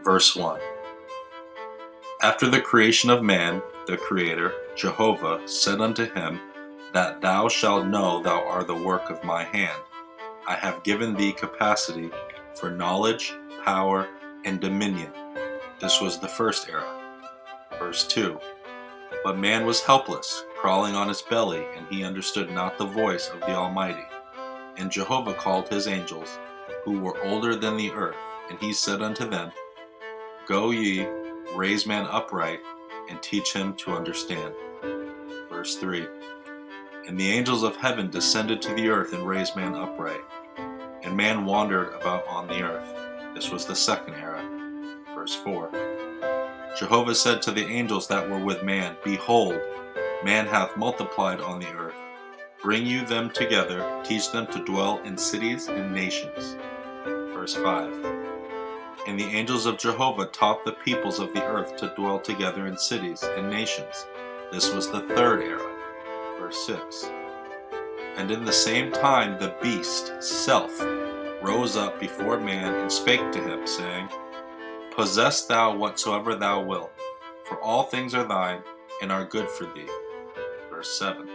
Verse 1. After the creation of man, the Creator, Jehovah, said unto him, That thou shalt know thou art the work of my hand. I have given thee capacity for knowledge, power, and dominion. This was the first era. Verse 2. But man was helpless, crawling on his belly, and he understood not the voice of the Almighty. And Jehovah called his angels, who were older than the earth, and he said unto them, Go ye, raise man upright, and teach him to understand. Verse 3. And the angels of heaven descended to the earth and raised man upright. And man wandered about on the earth. This was the second era. Verse 4. Jehovah said to the angels that were with man, Behold, man hath multiplied on the earth. Bring you them together, teach them to dwell in cities and nations. Verse 5. And the angels of Jehovah taught the peoples of the earth to dwell together in cities and nations. This was the third era. Verse 6. And in the same time the beast, self, rose up before man and spake to him, saying, Possess thou whatsoever thou wilt, for all things are thine, and are good for thee. Verse 7.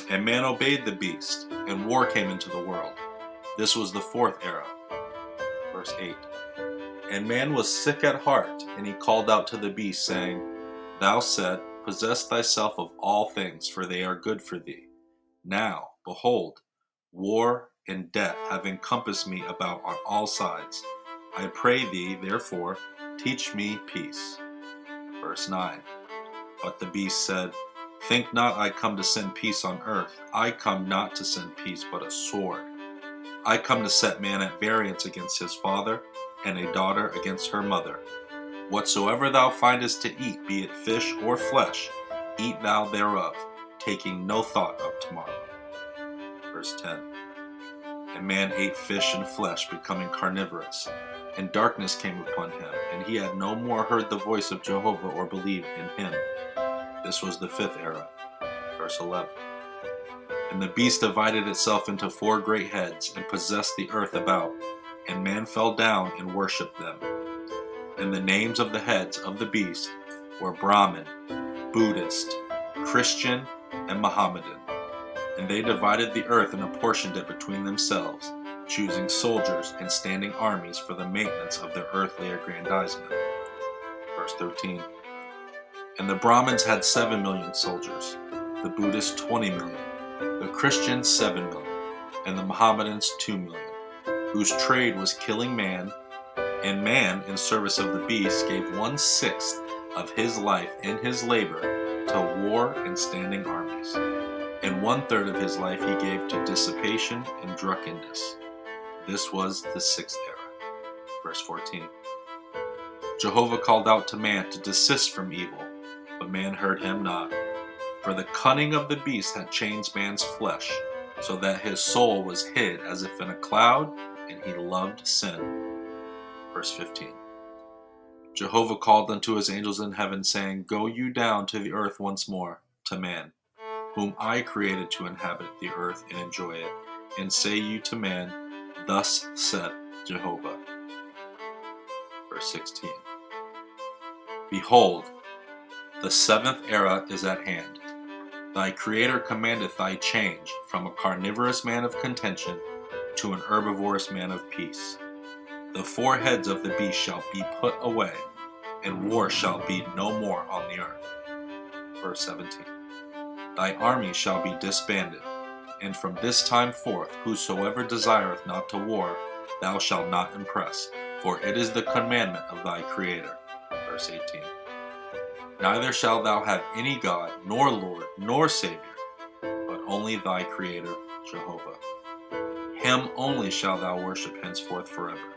And man obeyed the beast, and war came into the world. This was the fourth era. Verse 8. And man was sick at heart, and he called out to the beast, saying, Thou said, Possess thyself of all things, for they are good for thee. Now, behold, war and death have encompassed me about on all sides. I pray thee, therefore, teach me peace. Verse 9. But the beast said, Think not I come to send peace on earth. I come not to send peace, but a sword. I come to set man at variance against his father, and a daughter against her mother. Whatsoever thou findest to eat, be it fish or flesh, eat thou thereof, taking no thought of tomorrow. Verse 10. And man ate fish and flesh, becoming carnivorous, and darkness came upon him, and he had no more heard the voice of Jehovah or believed in him. This was the fifth era. Verse 11. And the beast divided itself into four great heads, and possessed the earth about, and man fell down and worshipped them. And the names of the heads of the beast were Brahmin, Buddhist, Christian, and Mohammedan. And they divided the earth and apportioned it between themselves, choosing soldiers and standing armies for the maintenance of their earthly aggrandizement. Verse 13. And the Brahmins had 7 million soldiers, the Buddhists 20 million, the Christians 7 million, and the Mohammedans 2 million, whose trade was killing man, and man, in service of the beast, gave 1/6 of his life and his labor to war and standing armies, and 1/3 of his life he gave to dissipation and drunkenness. This was the sixth era. Verse 14. Jehovah called out to man to desist from evil, but man heard him not. For the cunning of the beast had changed man's flesh, so that his soul was hid as if in a cloud, and he loved sin. Verse 15. Jehovah called unto his angels in heaven, saying, Go you down to the earth once more, to man, whom I created to inhabit the earth and enjoy it. And say you to man, Thus saith Jehovah. Verse 16. Behold, the seventh era is at hand. Thy Creator commandeth thy change from a carnivorous man of contention to an herbivorous man of peace. The four heads of the beast shall be put away, and war shall be no more on the earth. Verse 17. Thy army shall be disbanded, and from this time forth whosoever desireth not to war, thou shalt not impress, for it is the commandment of thy Creator. Verse 18. Neither shalt thou have any God, nor Lord, nor Savior, but only thy Creator, Jehovah. Him only shalt thou worship henceforth forever.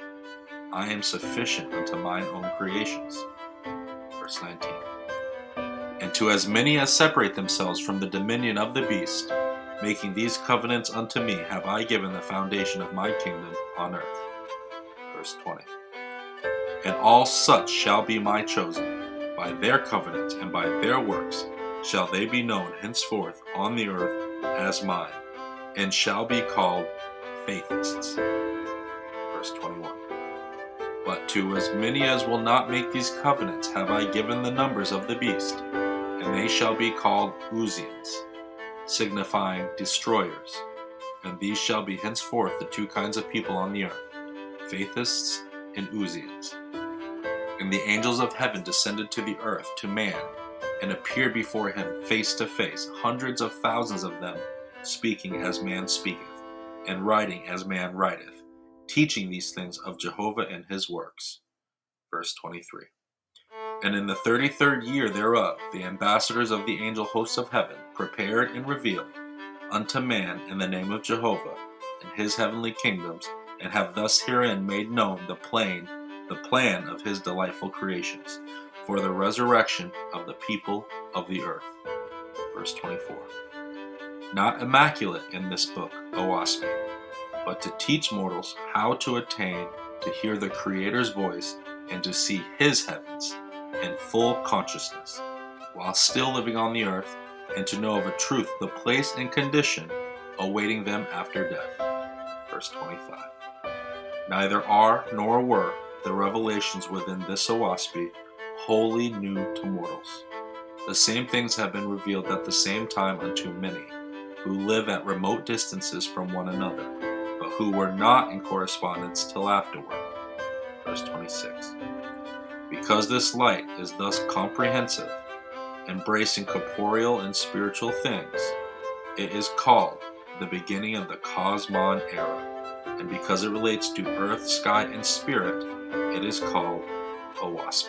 I am sufficient unto mine own creations. Verse 19. And to as many as separate themselves from the dominion of the beast, making these covenants unto me, have I given the foundation of my kingdom on earth. Verse 20. And all such shall be my chosen. By their covenants and by their works shall they be known henceforth on the earth as mine, and shall be called faithists. Verse 21. But to as many as will not make these covenants have I given the numbers of the beast, and they shall be called Uzians, signifying destroyers. And these shall be henceforth the two kinds of people on the earth, Faithists and Uzians. And the angels of heaven descended to the earth to man, and appeared before him face to face, hundreds of thousands of them, speaking as man speaketh, and writing as man writeth, teaching these things of Jehovah and his works. Verse 23. And in the 33rd year thereof, the ambassadors of the angel hosts of heaven prepared and revealed unto man in the name of Jehovah and his heavenly kingdoms, and have thus herein made known the plan of his delightful creations, for the resurrection of the people of the earth. Verse 24. Not immaculate in this book, Oahspe, but to teach mortals how to attain to hear the Creator's voice and to see his heavens in full consciousness, while still living on the earth, and to know of a truth the place and condition awaiting them after death. Verse 25. Neither are nor were the revelations within this Oahspe wholly new to mortals. The same things have been revealed at the same time unto many, who live at remote distances from one another, but who were not in correspondence till afterward. Verse 26. Because this light is thus comprehensive, embracing corporeal and spiritual things, it is called the beginning of the Kosmon era, and because it relates to earth, sky, and spirit, it is called Oahspe.